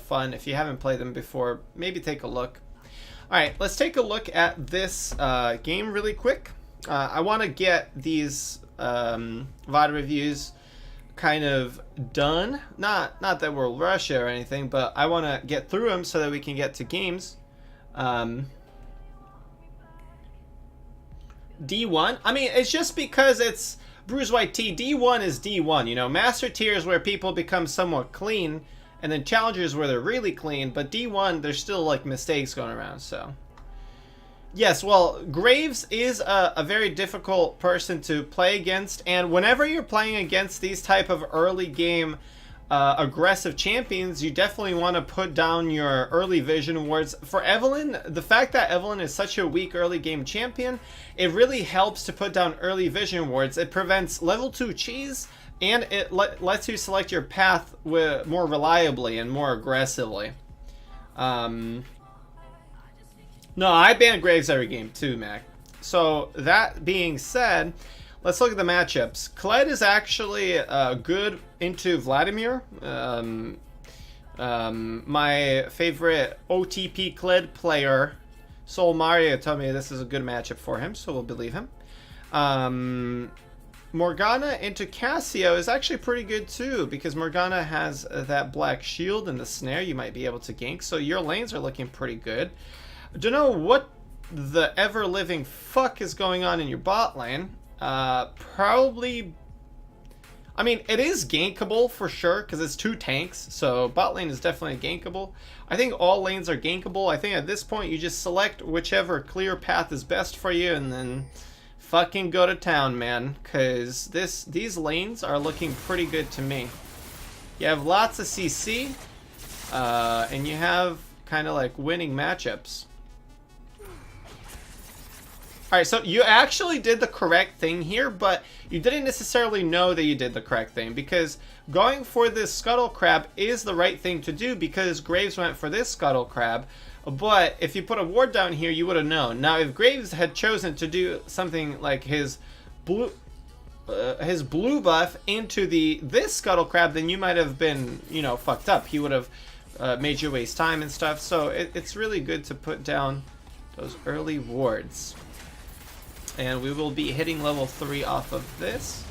fun. If you haven't played them before, maybe take a look. Alright, let's take a look at this game really quick. I want to get these VOD reviews kind of done. Not that we'll rush it or anything, but I want to get through them so that we can get to games. D1, I mean, it's just because it's Bruise White T. D1 is D1, you know. Master Tier is where people become somewhat clean, and then Challengers where they're really clean, but D1, there's still, like, mistakes going around, so. Yes, well, Graves is a very difficult person to play against, and whenever you're playing against these type of early game aggressive champions, you definitely want to put down your early vision wards. For Evelynn, the fact that Evelynn is such a weak early game champion, it really helps to put down early vision wards. It prevents level 2 cheese, and it lets you select your path more reliably and more aggressively. No, I ban Graves every game too, Mac. So that being said, let's look at the matchups. Kled is actually good into Vladimir. My favorite OTP Kled player, Soul Mario, told me this is a good matchup for him, so we'll believe him. Morgana into Cassio is actually pretty good too, because Morgana has that black shield and the snare you might be able to gank, so your lanes are looking pretty good. I don't know what the ever-living fuck is going on in your bot lane. Probably, I mean, it is gankable for sure, because it's 2 tanks, so bot lane is definitely gankable. I think all lanes are gankable. I think at this point you just select whichever clear path is best for you, and then fucking go to town, man, because these lanes are looking pretty good to me. You have lots of CC, and you have kind of like winning matchups. Alright, so you actually did the correct thing here, but you didn't necessarily know that you did the correct thing, because going for this Scuttle Crab is the right thing to do, because Graves went for this Scuttle Crab, but if you put a ward down here, you would have known. Now, if Graves had chosen to do something like his blue buff into this Scuttle Crab, then you might have been, you know, fucked up. He would have made you waste time and stuff, so it's really good to put down those early wards. And we will be hitting level 3 off of this.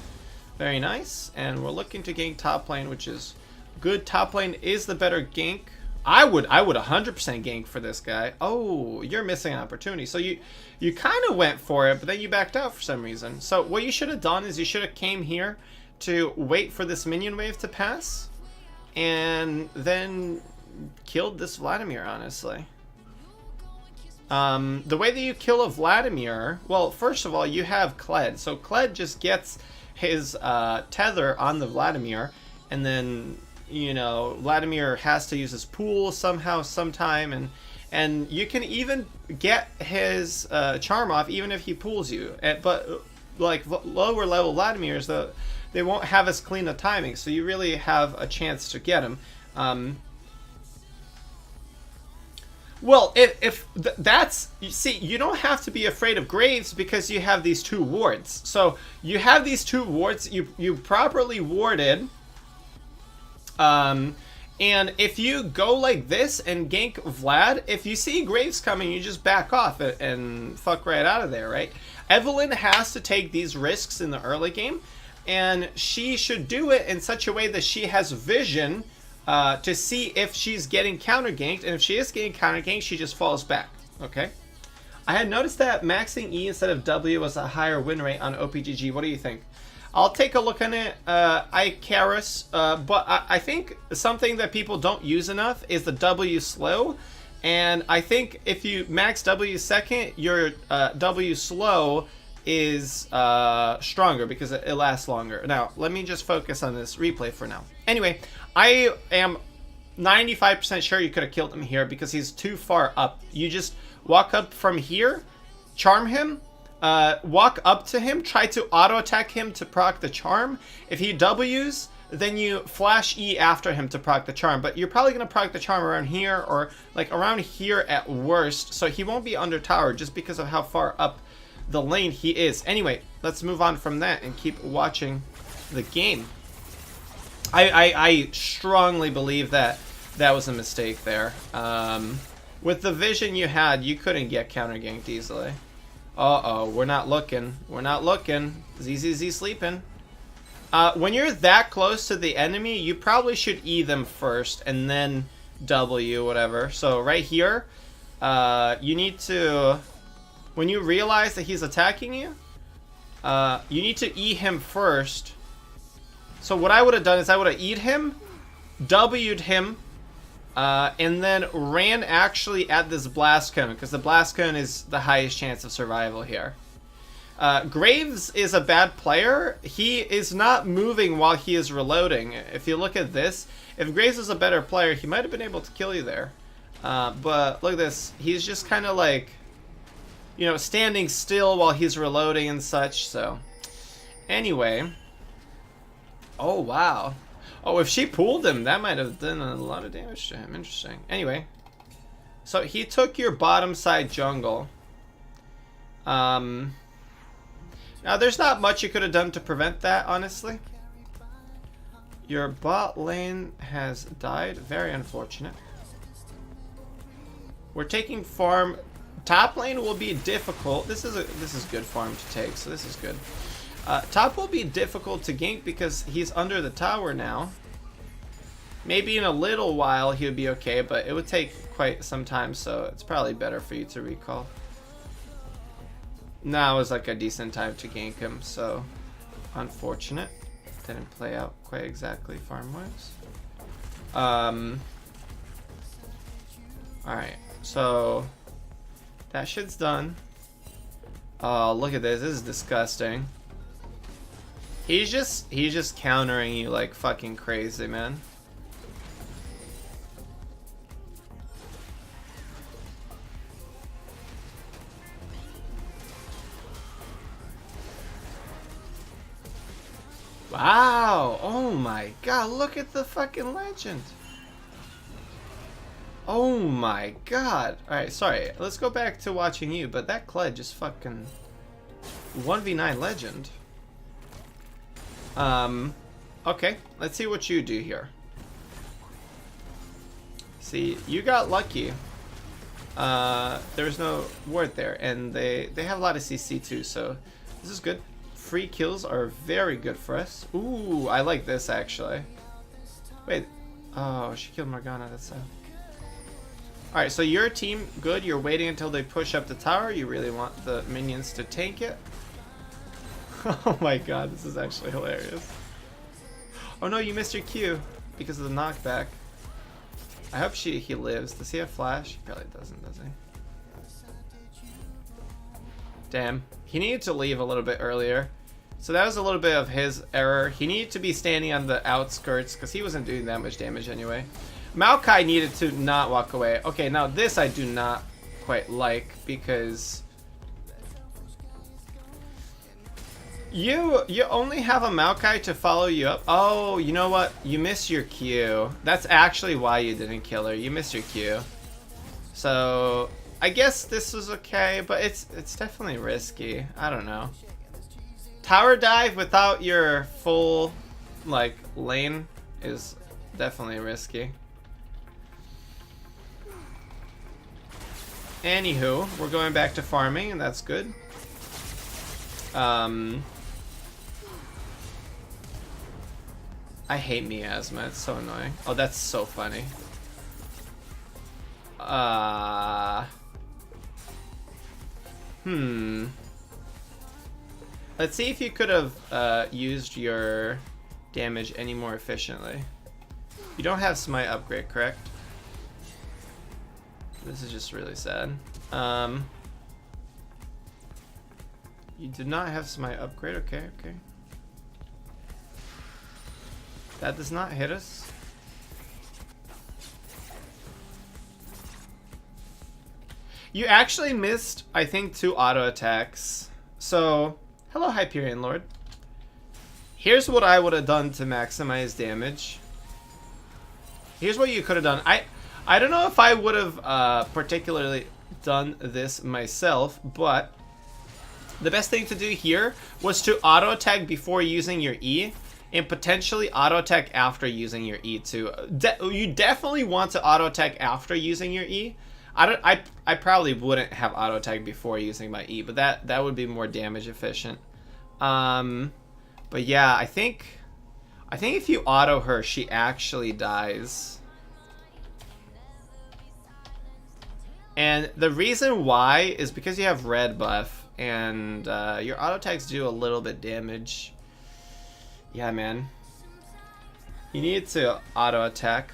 Very nice. And we're looking to gank top lane, which is good. Top lane is the better gank. I would 100% gank for this guy. Oh, you're missing an opportunity. So you kind of went for it, but then you backed out for some reason. So what you should have done is you should have came here to wait for this minion wave to pass, and then killed this Vladimir, honestly. The way that you kill a Vladimir, well, first of all, you have Kled. So Kled just gets his tether on the Vladimir, and then, you know, Vladimir has to use his pool somehow, sometime, and you can even get his charm off even if he pools you. But like lower level Vladimirs, they won't have as clean a timing, so you really have a chance to get him. Well, that's, you see, you don't have to be afraid of Graves because you have these 2 wards. So you have these 2 wards, you properly warded, and if you go like this and gank Vlad, if you see Graves coming, you just back off and fuck right out of there, right? Evelynn has to take these risks in the early game, and she should do it in such a way that she has vision to see if she's getting counter ganked, and if she is getting counter ganked, she just falls back. Okay. I had noticed that maxing E instead of W was a higher win rate on OPGG. What do you think? I'll take a look on it. Icarus, but I think something that people don't use enough is the W slow, and I think if you max W second, your W slow is stronger because it lasts longer. Now, let me just focus on this replay for now. Anyway, I am 95% sure you could have killed him here because he's too far up. You just walk up from here, charm him, walk up to him, try to auto attack him to proc the charm. If he W's, then you flash E after him to proc the charm. But you're probably going to proc the charm around here, or like around here at worst, so he won't be under tower just because of how far up the lane he is. Anyway, let's move on from that and keep watching the game. I strongly believe that That was a mistake there. With the vision you had, you couldn't get counter ganked easily. Uh-oh, we're not looking. We're not looking. ZZZ sleeping. When you're that close to the enemy, you probably should E them first and then W, whatever. So right here, you need to... When you realize that he's attacking you, you need to E him first. So what I would have done is I would have E'd him, W'd him, and then ran actually at this blast cone, because the blast cone is the highest chance of survival here. Graves is a bad player. He is not moving while he is reloading. If you look at this, if Graves was a better player, he might have been able to kill you there. But look at this. He's just kind of like, you know, standing still while he's reloading and such. So anyway. Oh, wow. Oh, if she pulled him, that might have done a lot of damage to him. Interesting. Anyway. So he took your bottom side jungle. Now, there's not much you could have done to prevent that, honestly. Your bot lane has died. Very unfortunate. We're taking farm. Top lane will be difficult. This is good farm to take, so this is good. Top will be difficult to gank because he's under the tower now. Maybe in a little while he would be okay, but it would take quite some time, so it's probably better for you to recall. Now is like a decent time to gank him, so unfortunate. Didn't play out quite exactly farm-wise. Alright, so that shit's done. Oh, look at this. This is disgusting. He's just countering you like fucking crazy, man. Wow! Oh my god, look at the fucking legend. Oh my god. Alright, sorry. Let's go back to watching you, but that Kled just fucking 1v9 legend. Okay, let's see what you do here. See, you got lucky. There's no ward there, and they have a lot of CC too, so this is good. Free kills are very good for us. Ooh, I like this actually. Wait, oh, she killed Morgana, that's sad. Alright, so your team, good. You're waiting until they push up the tower. You really want the minions to tank it. Oh my god, this is actually hilarious. Oh no, you missed your Q because of the knockback. I hope he lives. Does he have flash? He probably doesn't, does he? Damn. He needed to leave a little bit earlier. So that was a little bit of his error. He needed to be standing on the outskirts because he wasn't doing that much damage anyway. Maokai needed to not walk away. Okay, now this I do not quite like because you only have a Maokai to follow you up. Oh, you know what? You missed your Q. That's actually why you didn't kill her. You missed your Q. So I guess this was okay, but it's definitely risky. I don't know. Tower dive without your full like lane is definitely risky. Anywho, we're going back to farming, and that's good. I hate Miasma, it's so annoying. Oh, that's so funny. Let's see if you could have used your damage any more efficiently. You don't have Smite upgrade, correct? This is just really sad. You do not have Smite upgrade, okay. That does not hit us. You actually missed, I think, 2 auto attacks. So, hello Hyperion Lord. Here's what I would have done to maximize damage. Here's what you could have done. I don't know if I would have particularly done this myself, but the best thing to do here was to auto attack before using your E, and potentially auto attack after using your E too. You definitely want to auto attack after using your E. I probably wouldn't have auto attack before using my E, but that would be more damage efficient. But yeah, I think if you auto her, she actually dies. And the reason why is because you have red buff, and your auto attacks do a little bit damage. Yeah, man. You need to auto attack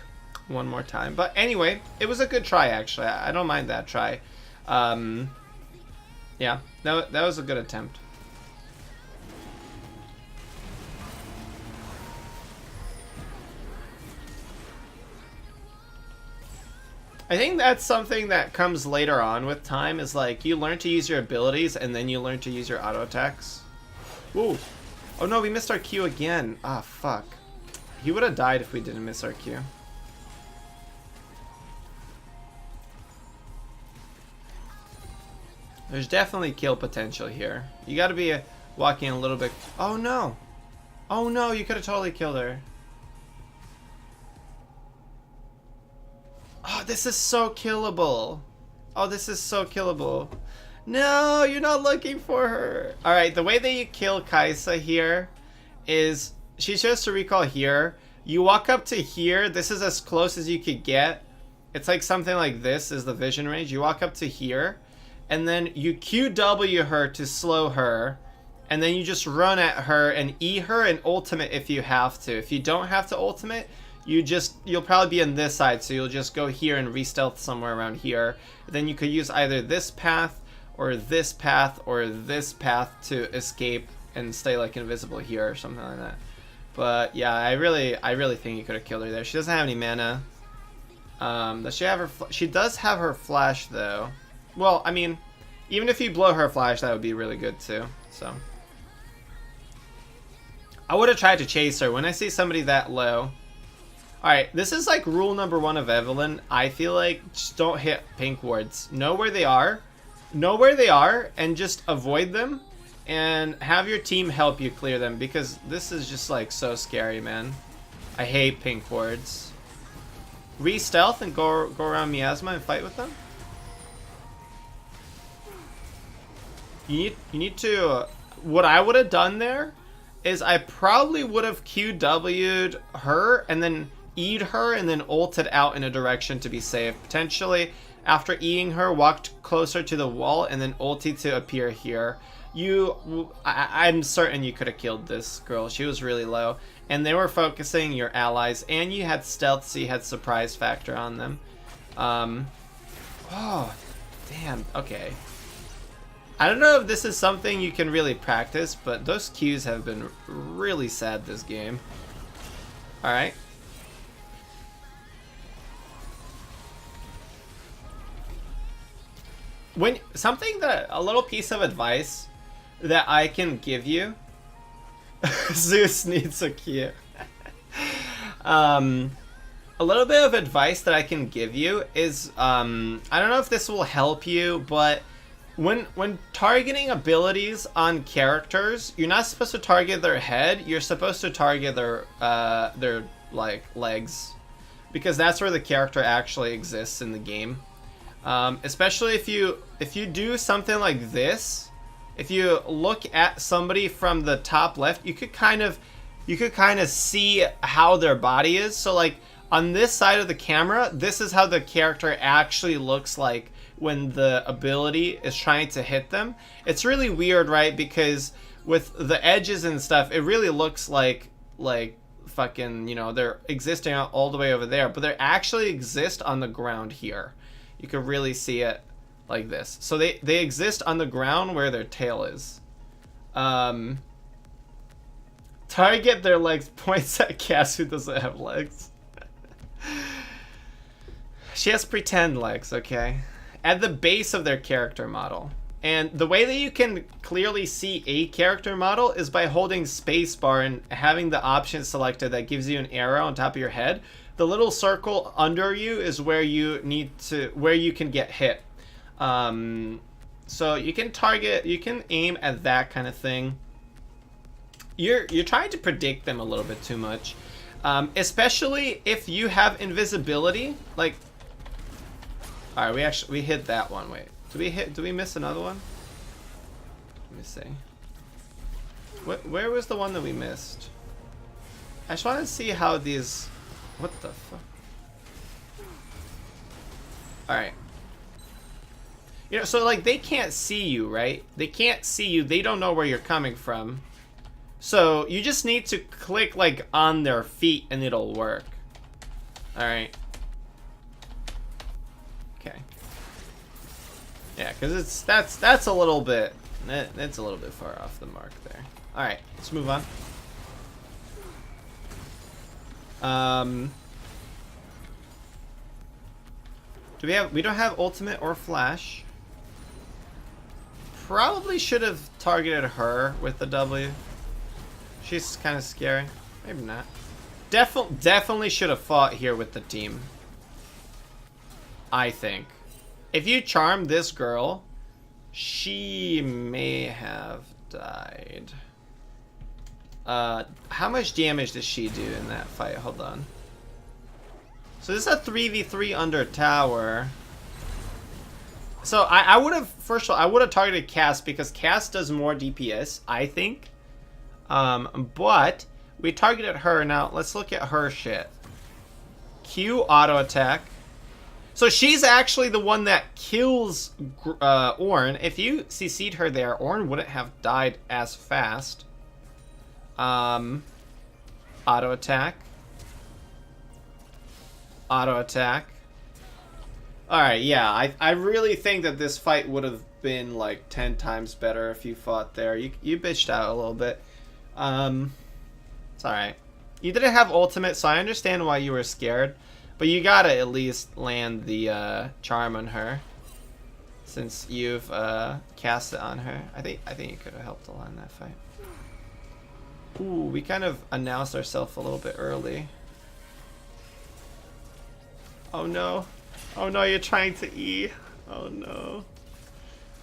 one more time. But anyway, it was a good try, actually. I don't mind that try. Yeah, that was a good attempt. I think that's something that comes later on with time, is like you learn to use your abilities and then you learn to use your auto attacks. Ooh. Oh no, we missed our Q again. Ah, fuck. He would have died if we didn't miss our Q. There's definitely kill potential here. You gotta be walking a little bit... Oh no! Oh no, you could have totally killed her. Oh, this is so killable. Oh, this is so killable. No, you're not looking for her. Alright, the way that you kill Kaisa here is... She's just to recall here. You walk up to here. This is as close as you could get. It's like something like this is the vision range. You walk up to here. And then you QW her to slow her. And then you just run at her and E her and ultimate if you have to. If you don't have to ultimate... You'll probably be on this side, so you'll just go here and re-stealth somewhere around here. Then you could use either this path or this path or this path to escape and stay like invisible here or something like that. But yeah, I really think you could have killed her there. She doesn't have any mana. Does she have her? She does have her flash though. Well, I mean, even if you blow her flash, that would be really good too. So I would have tried to chase her. When I see somebody that low. Alright, this is like rule number 1 of Evelynn. I feel like just don't hit pink wards. Know where they are. Know where they are and just avoid them. And have your team help you clear them, because this is just like so scary, man. I hate pink wards. Re-stealth and go around Miasma and fight with them. You need to... What I would have done there is I probably would have QW'd her and then E'd her and then ulted out in a direction to be safe. Potentially, after E'ing her, walked closer to the wall and then ulted to appear here. I'm certain you could have killed this girl. She was really low. And they were focusing your allies. And you had stealth, so you had surprise factor on them. Oh, damn. Okay. I don't know if this is something you can really practice, but those Qs have been really sad this game. Alright. A little piece of advice that I can give you. Zeus needs a Q. A little bit of advice that I can give you is, I don't know if this will help you, but when targeting abilities on characters, you're not supposed to target their head. You're supposed to target their like legs, because that's where the character actually exists in the game. Especially if you do something like this, if you look at somebody from the top left, you could kind of see how their body is. So like on this side of the camera, this is how the character actually looks like when the ability is trying to hit them. It's really weird, right? Because with the edges and stuff, it really looks like fucking, you know, they're existing all the way over there, but they actually exist on the ground here. You can really see it like this. So they exist on the ground where their tail is. Target their legs points at Cass, who doesn't have legs. She has pretend legs, okay? At the base of their character model. And the way that you can clearly see a character model is by holding spacebar and having the option selected that gives you an arrow on top of your head. The little circle under you is where you can get hit. So you can aim at that kind of thing. you're trying to predict them a little bit too much, especially if you have invisibility. Like, all right, we hit that one. Wait, do we miss another one? Let me see. Where was the one that we missed? I just want to see how these. What the fuck? All right. You know, so like they can't see you, right? They can't see you. They don't know where you're coming from. So you just need to click like on their feet and it'll work. All right. Okay. Yeah, because that's a little bit. That's a little bit far off the mark there. All right, let's move on. We don't have ultimate or flash. Probably should have targeted her with the W. She's kind of scary. Maybe not. Definitely should have fought here with the team. I think. If you charm this girl, she may have died. How much damage does she do in that fight? Hold on. So this is a 3v3 under tower. So I would have, first of all, I would have targeted Cass because Cass does more DPS, I think. But we targeted her. Now let's look at her shit. Q auto attack. So she's actually the one that kills Ornn. If you CC'd her there, Ornn wouldn't have died as fast. Auto attack. Auto attack. Alright, yeah, I really think that this fight would have been like 10 times better if you fought there. You bitched out a little bit. It's alright. You didn't have ultimate, so I understand why you were scared. But you gotta at least land the charm on her. Since you've cast it on her. I think you could have helped a lot in that fight. Ooh, we kind of announced ourselves a little bit early. Oh no. Oh no, you're trying to E. Oh no.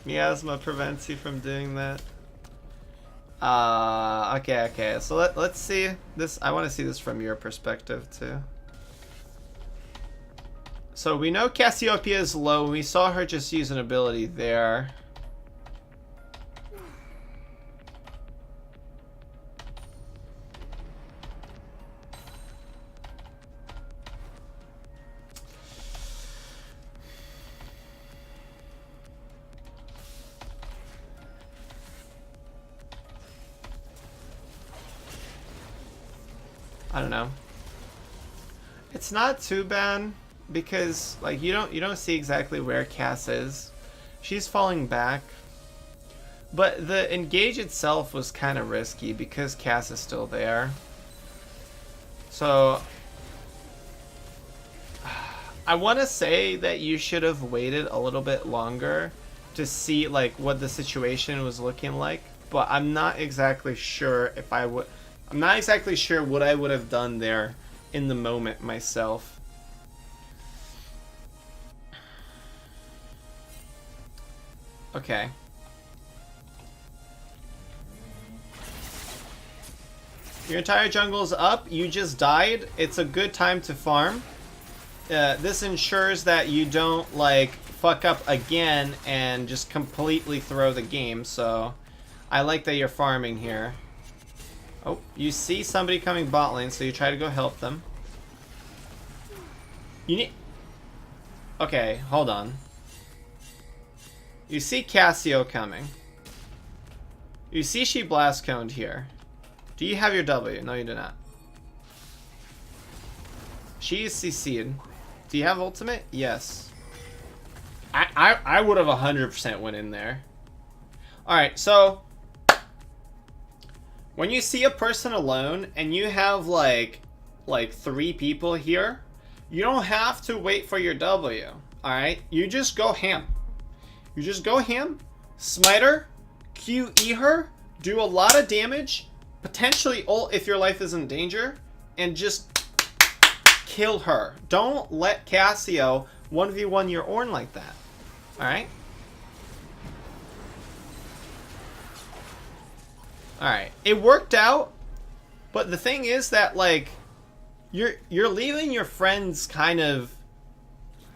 Miasma prevents you from doing that. Okay. So let's see this. I want to see this from your perspective too. So we know Cassiopeia is low. We saw her just use an ability there. I don't know. It's not too bad because like you don't see exactly where Cass is. She's falling back. But the engage itself was kind of risky because Cass is still there. So I want to say that you should have waited a little bit longer to see like what the situation was looking like, but I'm not exactly sure if I would. I'm not exactly sure what I would have done there in the moment myself. Okay. Your entire jungle is up. You just died. It's a good time to farm. This ensures that you don't like fuck up again and just completely throw the game. So I like that you're farming here. Oh, you see somebody coming bot lane, so you try to go help them. You need... Okay, hold on. You see Cassio coming. You see she blast coned here. Do you have your W? No, you do not. She is CC'd. Do you have ultimate? Yes. I would have 100% went in there. Alright, so... When you see a person alone and you have like 3 people here, you don't have to wait for your W. Alright? You just go ham. You just go ham, smite her, QE her, do a lot of damage, potentially ult if your life is in danger, and just kill her. Don't let Cassio 1v1 your Ornn like that. Alright? Alright. It worked out, but the thing is that, like, you're leaving your friends kind of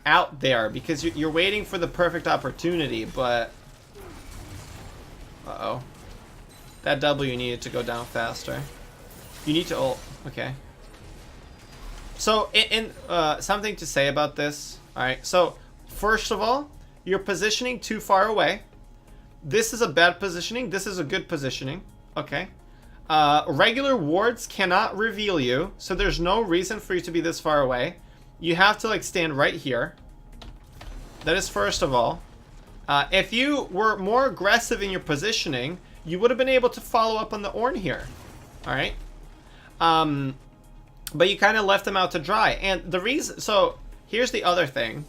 out there because you're waiting for the perfect opportunity, but... Uh-oh. That W needed to go down faster. You need to ult. Okay. So, something to say about this. Alright, so, first of all, you're positioning too far away. This is a bad positioning. This is a good positioning. Okay. Regular wards cannot reveal you, so there's no reason for you to be this far away. You have to, like, stand right here. That is first of all. If you were more aggressive in your positioning, you would have been able to follow up on the Ornn here. Alright? But you kind of left them out to dry. And the reason... So, here's the other thing.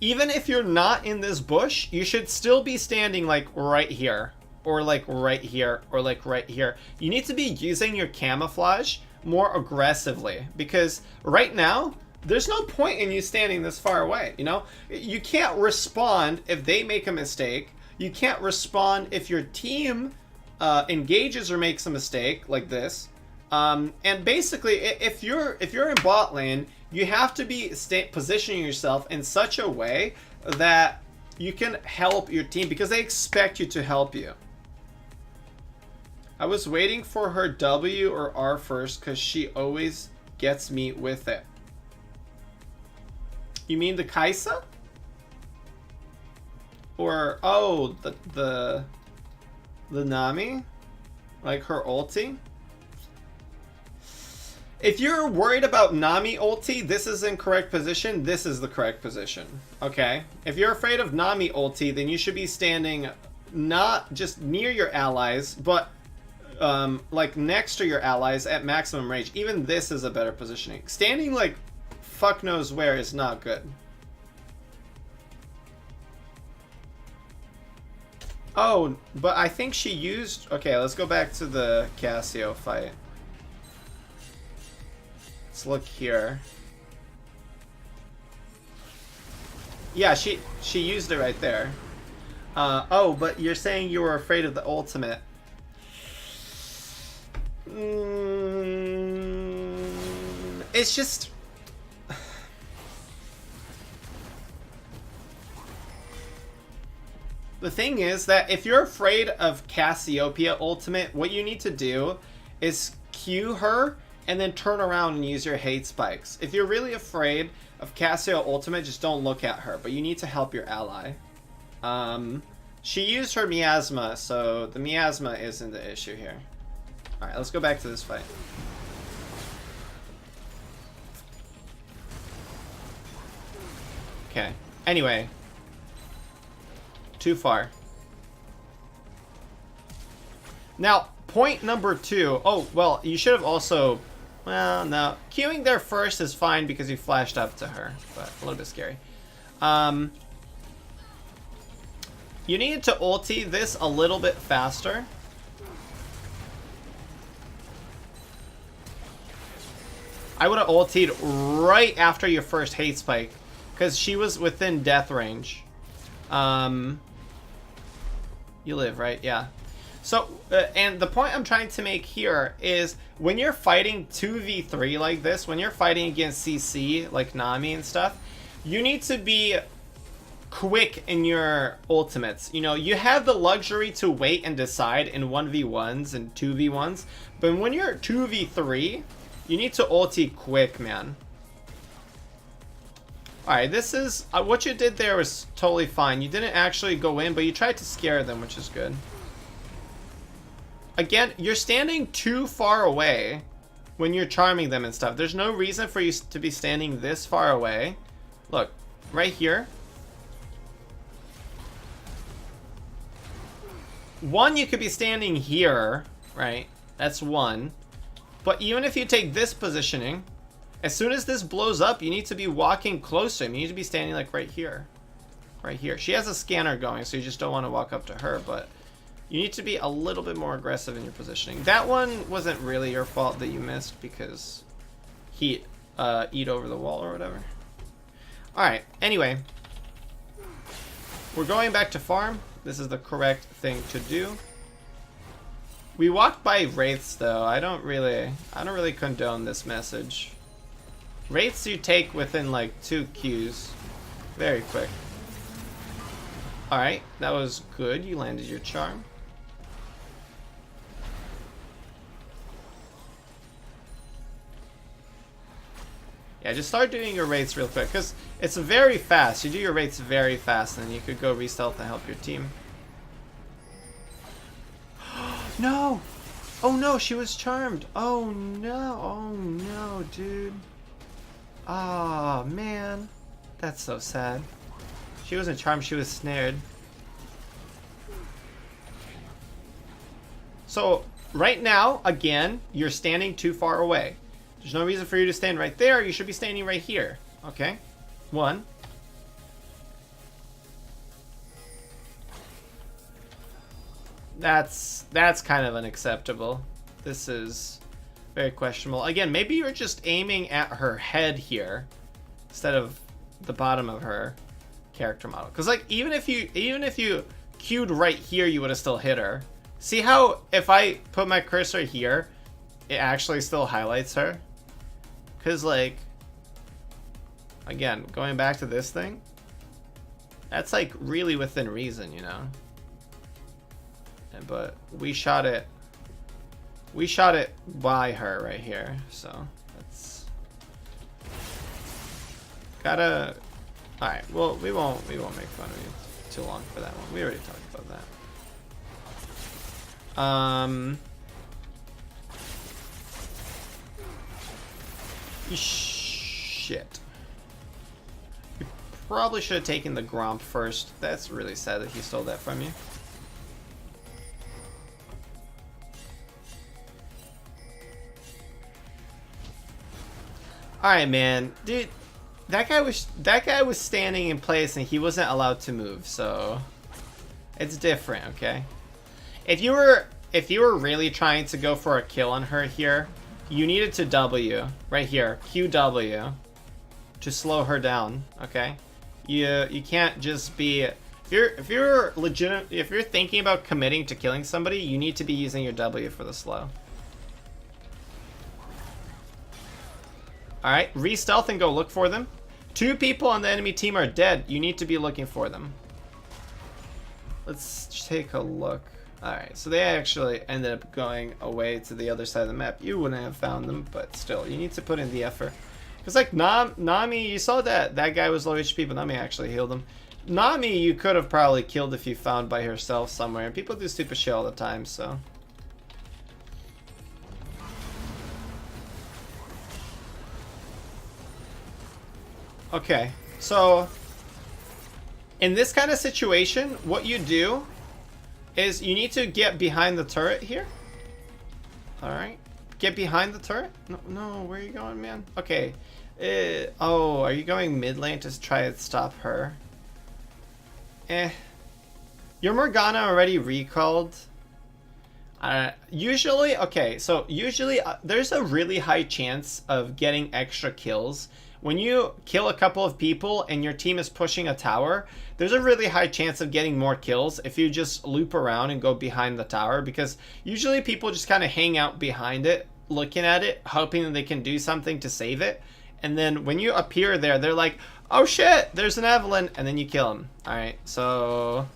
Even if you're not in this bush, you should still be standing, like, right here. Or, like, right here. Or, like, right here. You need to be using your camouflage more aggressively. Because right now, there's no point in you standing this far away, you know? You can't respond if they make a mistake. You can't respond if your team engages or makes a mistake, like this. And basically, if you're in bot lane, you have to be positioning yourself in such a way that you can help your team because they expect you to help you. I was waiting for her W or R first because she always gets me with it. You mean the Kai'Sa? Or, oh, the Nami? Like her ulti? If you're worried about Nami ulti, this is in correct position. This is the correct position. Okay? If you're afraid of Nami ulti, then you should be standing not just near your allies, but like next to your allies at maximum range. Even this is a better positioning. Standing like fuck knows where is not good. Oh, but I think she used... Okay, let's go back to the Cassio fight. Let's look here. Yeah, she used it right there. Oh, but you're saying you were afraid of the ultimate. It's just... The thing is that if you're afraid of Cassiopeia ultimate, what you need to do is Q her and then turn around and use your hate spikes. If you're really afraid of Cassio ultimate, just don't look at her, but you need to help your ally. She used her miasma, so the miasma isn't the issue here. Alright, let's go back to this fight. Okay, anyway. Too far. Now, point number 2. Oh, well, you should have also... Well, no. Queuing there first is fine because you flashed up to her, but a little bit scary. You need to ulti this a little bit faster. I would have ultied right after your first hate spike because she was within death range. You live, right? Yeah. So, and the point I'm trying to make here is when you're fighting 2v3 like this, when you're fighting against CC, like Nami and stuff, you need to be quick in your ultimates. You know, you have the luxury to wait and decide in 1v1s and 2v1s, but when you're 2v3, you need to ulti quick, man. Alright, this is... what you did there was totally fine. You didn't actually go in, but you tried to scare them, which is good. Again, you're standing too far away when you're charming them and stuff. There's no reason for you to be standing this far away. Look, right here. One, you could be standing here, right? That's one. But even if you take this positioning... As soon as this blows up, you need to be walking close to him. You need to be standing like right here. Right here. She has a scanner going, so you just don't want to walk up to her, but you need to be a little bit more aggressive in your positioning. That one wasn't really your fault that you missed because he eat over the wall or whatever. Alright, anyway. We're going back to farm. This is the correct thing to do. We walked by wraiths though. I don't really condone this message. Wraiths you take within like 2 Qs. Very quick. Alright, that was good. You landed your charm. Yeah, just start doing your wraiths real quick, because it's very fast. You do your wraiths very fast, and then you could go re-stealth and help your team. No! Oh no, she was charmed. Oh no, dude. Oh man. That's so sad. She wasn't charmed, she was snared. So, right now, again, you're standing too far away. There's no reason for you to stand right there. You should be standing right here. Okay? 1. That's kind of unacceptable. This is very questionable. Again, maybe you're just aiming at her head here instead of the bottom of her character model. Because like even if you queued right here, you would have still hit her. See how if I put my cursor here, it actually still highlights her? Because like, again, going back to this thing, that's like really within reason, you know? But we shot it by her right here, so that's gotta. All right, well we won't make fun of you too long for that one. We already talked about that. Shit. You probably should have taken the Gromp first. That's really sad that he stole that from you. Alright, man. Dude, that guy was standing in place and he wasn't allowed to move, so it's different, okay? If you were really trying to go for a kill on her here, you needed to W right here, QW, to slow her down, okay? You can't just be if you're thinking about committing to killing somebody, you need to be using your W for the slow. Alright, re-stealth and go look for them. 2 people on the enemy team are dead. You need to be looking for them. Let's take a look. Alright, so they actually ended up going away to the other side of the map. You wouldn't have found them, but still, you need to put in the effort. Because like Nami, you saw that guy was low HP, but Nami actually healed him. Nami, you could have probably killed if you found by herself somewhere. And people do stupid shit all the time, so. Okay, so in this kind of situation, what you do is you need to get behind the turret here. Alright. Get behind the turret? No, where are you going, man? Okay. Oh, are you going mid lane to try to stop her? Your Morgana already recalled. Usually, okay, so usually there's a really high chance of getting extra kills. When you kill a couple of people and your team is pushing a tower, there's a really high chance of getting more kills if you just loop around and go behind the tower, because usually people just kind of hang out behind it, looking at it, hoping that they can do something to save it. And then when you appear there, they're like, oh shit, there's an Evelynn, and then you kill them. Alright, so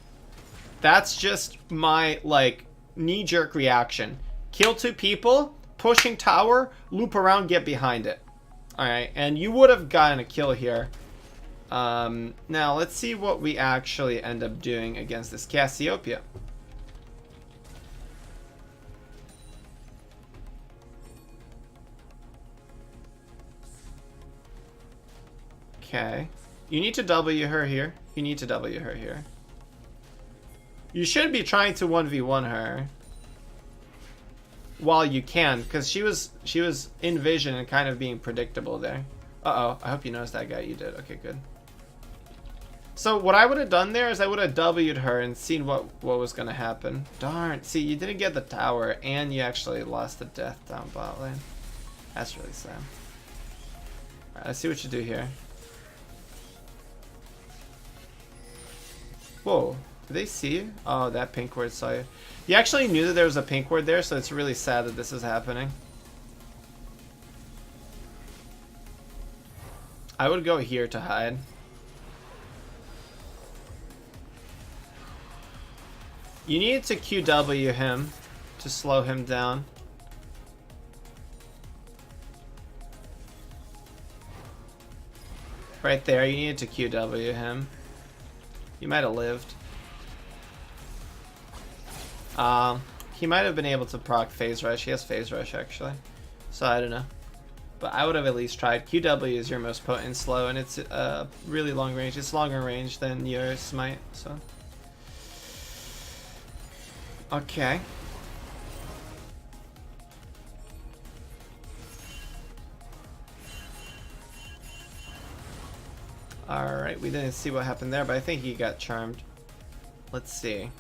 that's just my like knee-jerk reaction. Kill 2 people, pushing tower, loop around, get behind it. Alright, and you would have gotten a kill here. Now, let's see what we actually end up doing against this Cassiopeia. Okay. You need to W her here. You need to W her here. You should be trying to 1v1 her while you can, because she was in vision and kind of being predictable there. Uh-oh, I hope you noticed that guy. You did. Okay, good. So what I would have done there is I would have W'd her and seen what was going to happen. Darn. See, you didn't get the tower, and you actually lost the death down bot lane. That's really sad. Alright, let's see what you do here. Whoa. Did they see you? Oh, that pink ward saw you. You actually knew that there was a pink ward there, so it's really sad that this is happening. I would go here to hide. You need to QW him to slow him down. Right there, you needed to QW him. You might have lived. He might have been able to proc phase rush. He has phase rush actually. So I don't know. But I would have at least tried. QW is your most potent slow, and it's really long range. It's longer range than your smite, so. Okay. Alright, we didn't see what happened there, but I think he got charmed. Let's see.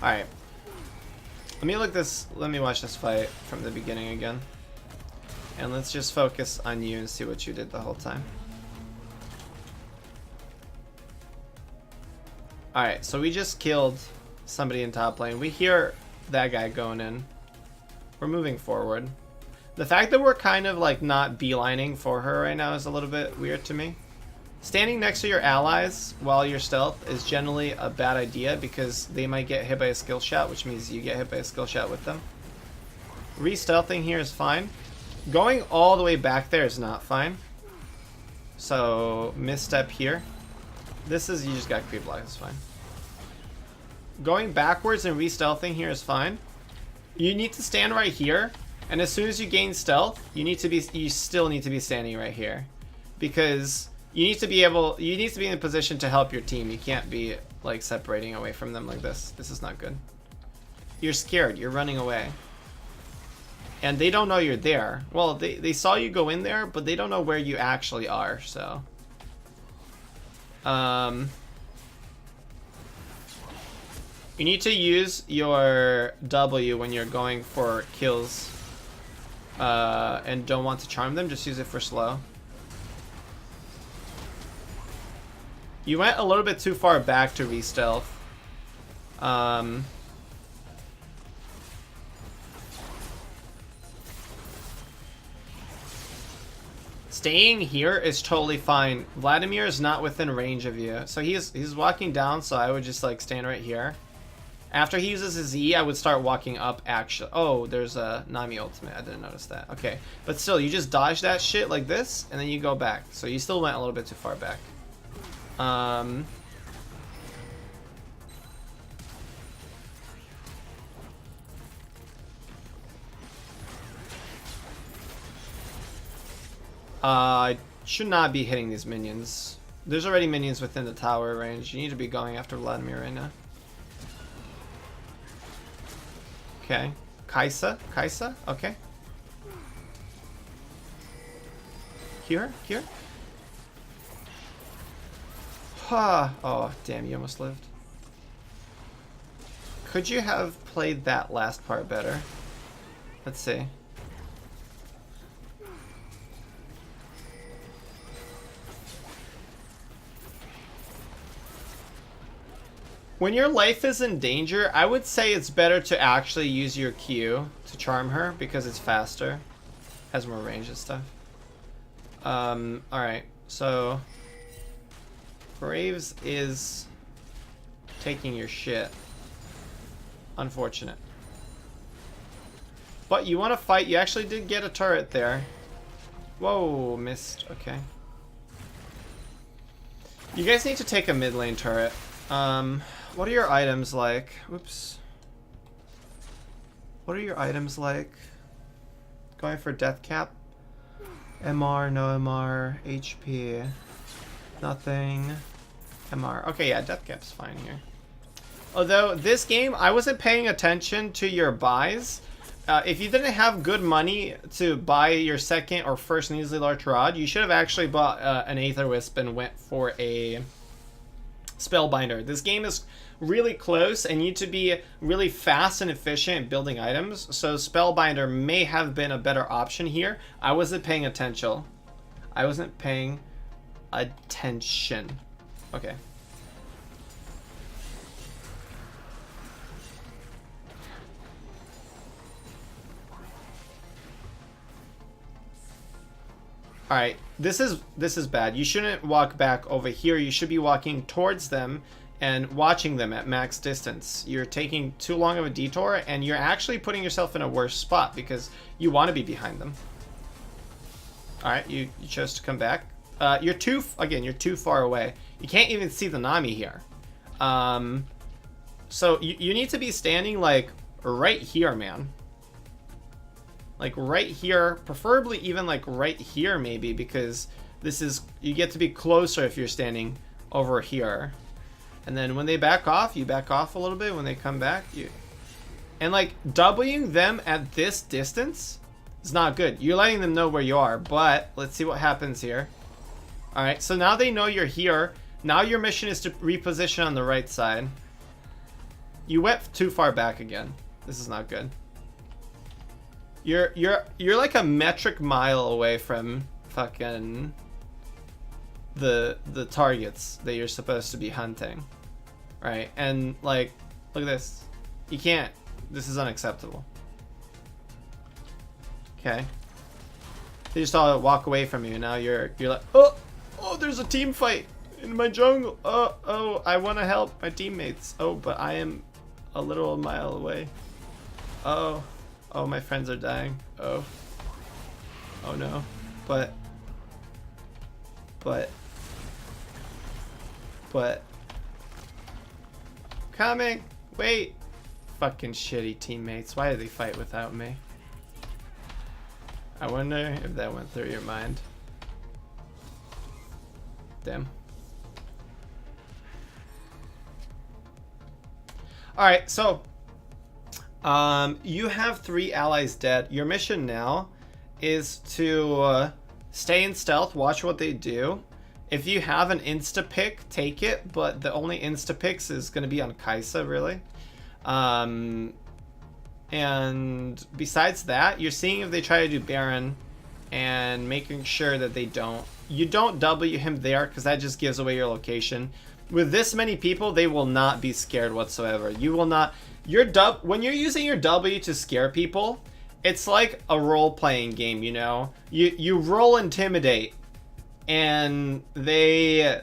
Alright. Let me watch this fight from the beginning again. And let's just focus on you and see what you did the whole time. Alright, so we just killed somebody in top lane. We hear that guy going in. We're moving forward. The fact that we're kind of like not beelining for her right now is a little bit weird to me. Standing next to your allies while you're stealth is generally a bad idea because they might get hit by a skill shot, which means you get hit by a skill shot with them. Re-stealthing here is fine. Going all the way back there is not fine. So, misstep here. This is, you just got creep block, it's fine. Going backwards and re-stealthing here is fine. You need to stand right here, and as soon as you gain stealth, you still need to be standing right here. Because you need to be in a position to help your team. You can't be like separating away from them like this. This is not good. You're scared, you're running away. And they don't know you're there. Well, they saw you go in there, but they don't know where you actually are, so. You need to use your W when you're going for kills. And don't want to charm them, just use it for slow. You went a little bit too far back to re-stealth. Staying here is totally fine. Vladimir is not within range of you. So he's walking down, so I would just like stand right here. After he uses his E, I would start walking up actually. Oh, there's a Nami ultimate. I didn't notice that. Okay. But still, you just dodge that shit like this, and then you go back. So you still went a little bit too far back. I should not be hitting these minions. There's already minions within the tower range. You need to be going after Vladimir right now. Okay. Kaisa? Kaisa? Okay. Here? Here? Oh, damn, you almost lived. Could you have played that last part better? Let's see. When your life is in danger, I would say it's better to actually use your Q to charm her because it's faster. Has more range and stuff. Alright, so Graves is taking your shit. Unfortunate. But you want to fight. You actually did get a turret there. Whoa, missed. Okay. You guys need to take a mid lane turret. What are your items like? Oops. What are your items like? Going for death cap? MR, no MR, HP, nothing. MR. Okay, yeah, death cap's fine here. Although this game, I wasn't paying attention to your buys, if you didn't have good money to buy your second or first needlessly large rod, you should have actually bought an Aether Wisp and went for a Spellbinder. This game is really close and you need to be really fast and efficient in building items, so Spellbinder may have been a better option here. I wasn't paying attention. Okay. Alright, this is bad. You shouldn't walk back over here. You should be walking towards them and watching them at max distance. You're taking too long of a detour, and you're actually putting yourself in a worse spot because you want to be behind them. Alright, you chose to come back. You're too far away. You can't even see the Nami here. So you need to be standing like right here, man. Like right here, preferably even like right here maybe, because you get to be closer if you're standing over here. And then when they back off, you back off a little bit. When they come back, and like Wing them at this distance is not good. You're letting them know where you are, but let's see what happens here. All right, so now they know you're here. Now your mission is to reposition on the right side. You went too far back again. This is not good. You're like a metric mile away from fucking the targets that you're supposed to be hunting, right? And like, look at this. You can't. This is unacceptable. Okay. They just all walk away from you. Now you're like, oh, there's a team fight in my jungle. Oh, I want to help my teammates. Oh, but I am a little mile away. Oh, my friends are dying. Oh no. But coming. Wait. Fucking shitty teammates. Why did they fight without me? I wonder if that went through your mind. Damn. Alright, so you have 3 allies dead. Your mission now is to stay in stealth, watch what they do. If you have an insta-pick, take it, but the only insta-picks is going to be on Kaisa, really. And besides that, you're seeing if they try to do Baron and making sure that they don't. You don't W him there because that just gives away your location. With this many people, they will not be scared whatsoever. You will not. When you're using your W to scare people, it's like a role-playing game, you know? You roll Intimidate, and they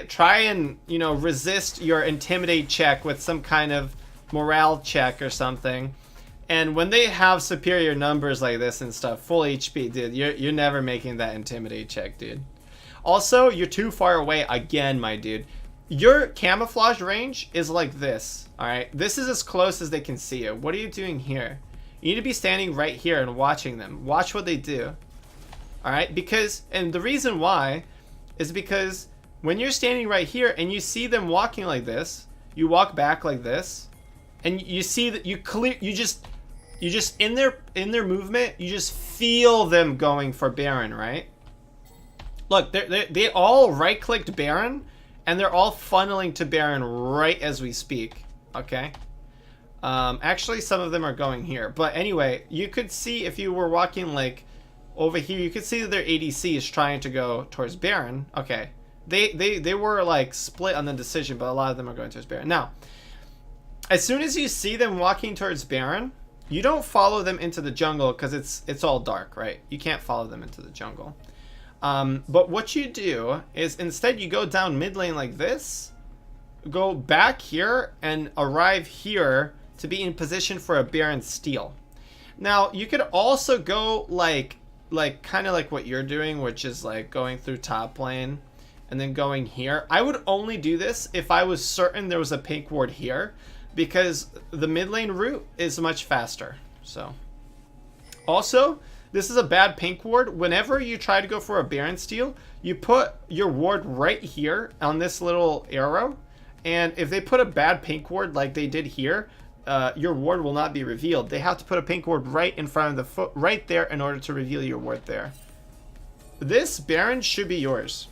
try and, you know, resist your Intimidate check with some kind of morale check or something. And when they have superior numbers like this and stuff, full HP, dude, you're never making that Intimidate check, dude. Also, you're too far away again, my dude. Your camouflage range is like this, alright? This is as close as they can see you. What are you doing here? You need to be standing right here and watching them. Watch what they do. Alright? And the reason why is because when you're standing right here and you see them walking like this, you walk back like this, and you see that you just in their movement, you just feel them going for Baron, right? Look, they all right-clicked Baron, and they're all funneling to Baron right as we speak, okay? Actually, some of them are going here. But anyway, you could see if you were walking, like, over here, you could see that their ADC is trying to go towards Baron. Okay. They were, like, split on the decision, but a lot of them are going towards Baron. Now, as soon as you see them walking towards Baron, you don't follow them into the jungle because it's all dark, right? You can't follow them into the jungle. But what you do is instead you go down mid lane like this, go back here and arrive here to be in position for a Baron steal. Now you could also go like kind of like what you're doing, which is like going through top lane and then going here. I would only do this if I was certain there was a pink ward here, because the mid lane route is much faster. So also, this is a bad pink ward. Whenever you try to go for a Baron steal, you put your ward right here on this little arrow. And if they put a bad pink ward like they did here, your ward will not be revealed. They have to put a pink ward right in front of the foot, right there, in order to reveal your ward there. This Baron should be yours.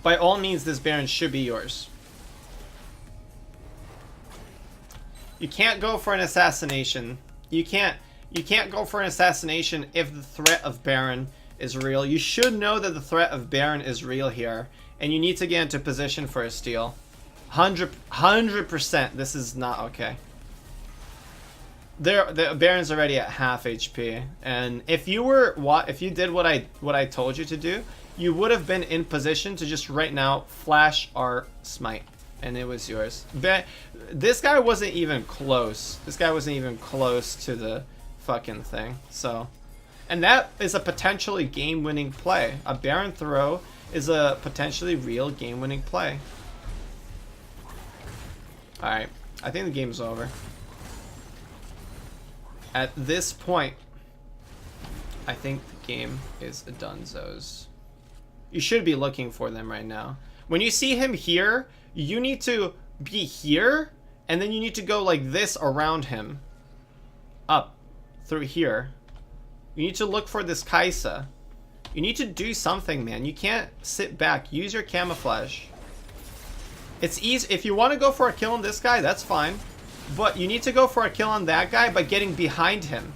By all means, this Baron should be yours. You can't go for an assassination. You can't go for an assassination if the threat of Baron is real. You should know that the threat of Baron is real here, and you need to get into position for a steal. 100%. This is not okay. The Baron's already at half HP, and if you did what I told you to do, you would have been in position to just right now flash our smite, and it was yours. This guy wasn't even close. This guy wasn't even close to the fucking thing. So, and that is a potentially game-winning play. A Baron throw is a potentially real game-winning play. All right, I think the game's over. At this point, I think the game is a donezo's. You should be looking for them right now. When you see him here, you need to be here, and then you need to go like this around him. Up, through here. You need to look for this Kaisa. You need to do something, man. You can't sit back. Use your camouflage. It's easy. If you want to go for a kill on this guy, that's fine. But you need to go for a kill on that guy by getting behind him.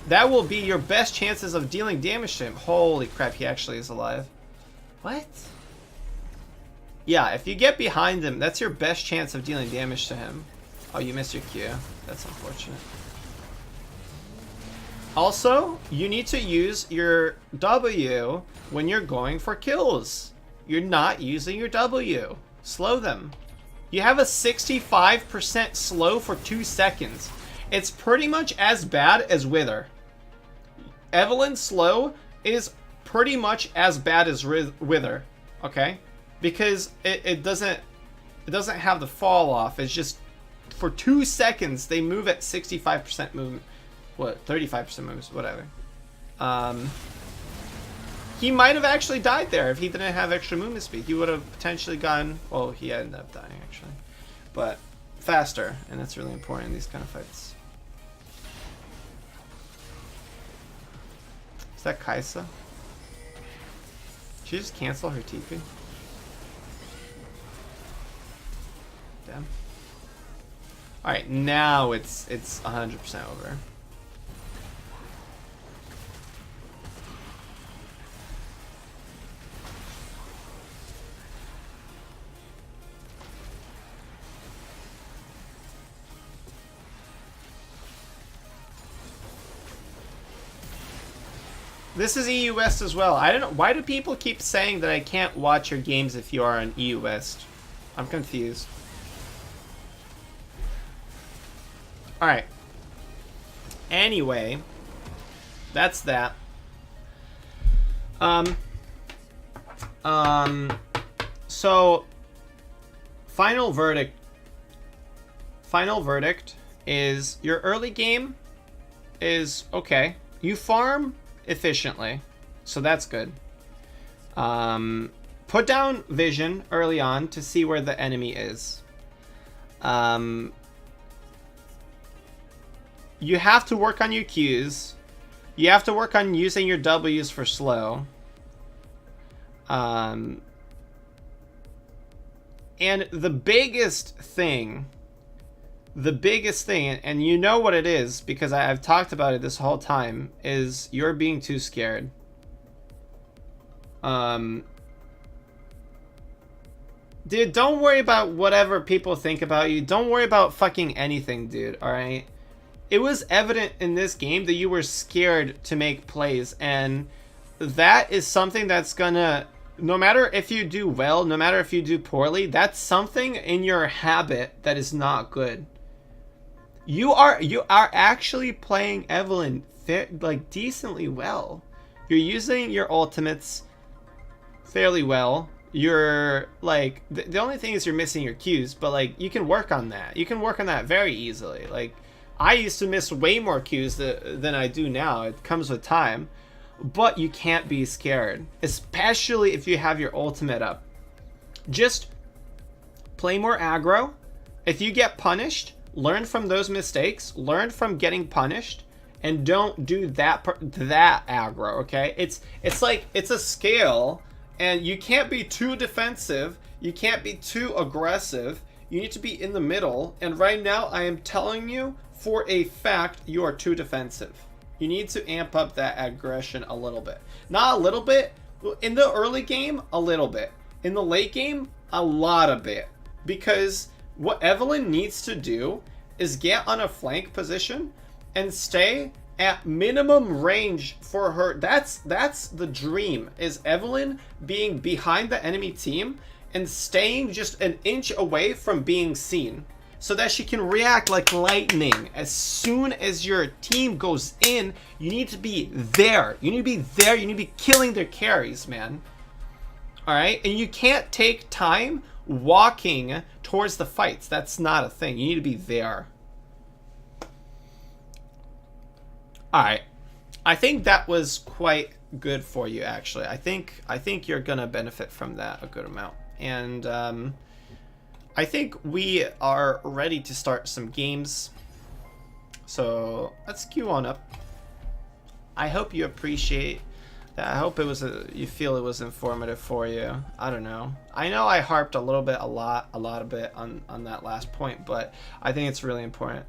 That will be your best chances of dealing damage to him. Holy crap, he actually is alive. What? Yeah, if you get behind him, that's your best chance of dealing damage to him. Oh, you missed your Q. That's unfortunate. Also, you need to use your W when you're going for kills. You're not using your W. Slow them. You have a 65% slow for 2 seconds. It's pretty much as bad as Wither. Evelynn slow is pretty much as bad as Wither, okay? Because it doesn't have the fall off. It's just for 2 seconds they move at 65% movement. What, 35% moves, whatever. He might have actually died there if he didn't have extra movement speed. He would have potentially gotten, well, he ended up dying actually, but faster, and that's really important in these kind of fights. Is that Kaisa? Did she just cancel her TP? Damn. Alright, now it's 100% over. This is EU West as well. I don't know. Why do people keep saying that I can't watch your games if you are on EU West? I'm confused. Alright. Anyway. That's that. So final verdict. Final verdict is your early game is okay. You farm efficiently, so that's good. Put down vision early on to see where the enemy is. You have to work on your Qs. You have to work on using your Ws for slow. And the biggest thing, and you know what it is because I've talked about it this whole time, is you're being too scared. Dude, don't worry about whatever people think about you. Don't worry about fucking anything, dude, alright? It was evident in this game that you were scared to make plays, and that is something that's gonna, no matter if you do well, no matter if you do poorly, that's something in your habit that is not good. You are actually playing Evelynn like decently well. You're using your ultimates fairly well. You're like, the only thing is you're missing your Qs, but like you can work on that. You can work on that very easily. Like I used to miss way more Qs than I do now. It comes with time. But you can't be scared, especially if you have your ultimate up. Just play more aggro. If you get punished, Learn from those mistakes. Learn from getting punished, and don't do that aggro. Okay, it's like it's a scale, and you can't be too defensive. You can't be too aggressive. You need to be in the middle. And right now, I am telling you for a fact, you are too defensive. You need to amp up that aggression a little bit. Not a little bit. In the early game, a little bit. In the late game, a lot of bit. Because what Evelynn needs to do is get on a flank position and stay at minimum range for her. That's the dream, is Evelynn being behind the enemy team and staying just an inch away from being seen, so that she can react like lightning. As soon as your team goes in, you need to be there. You need to be there. You need to be killing their carries, man. All right? And you can't take time walking towards the fights. That's not a thing. You need to be there. All right. I think that was quite good for you, actually. I think you're going to benefit from that a good amount. And I think we are ready to start some games. So let's queue on up. I hope you appreciate that. I hope you feel it was informative for you. I don't know. I know I harped a lot of bit on that last point, but I think it's really important.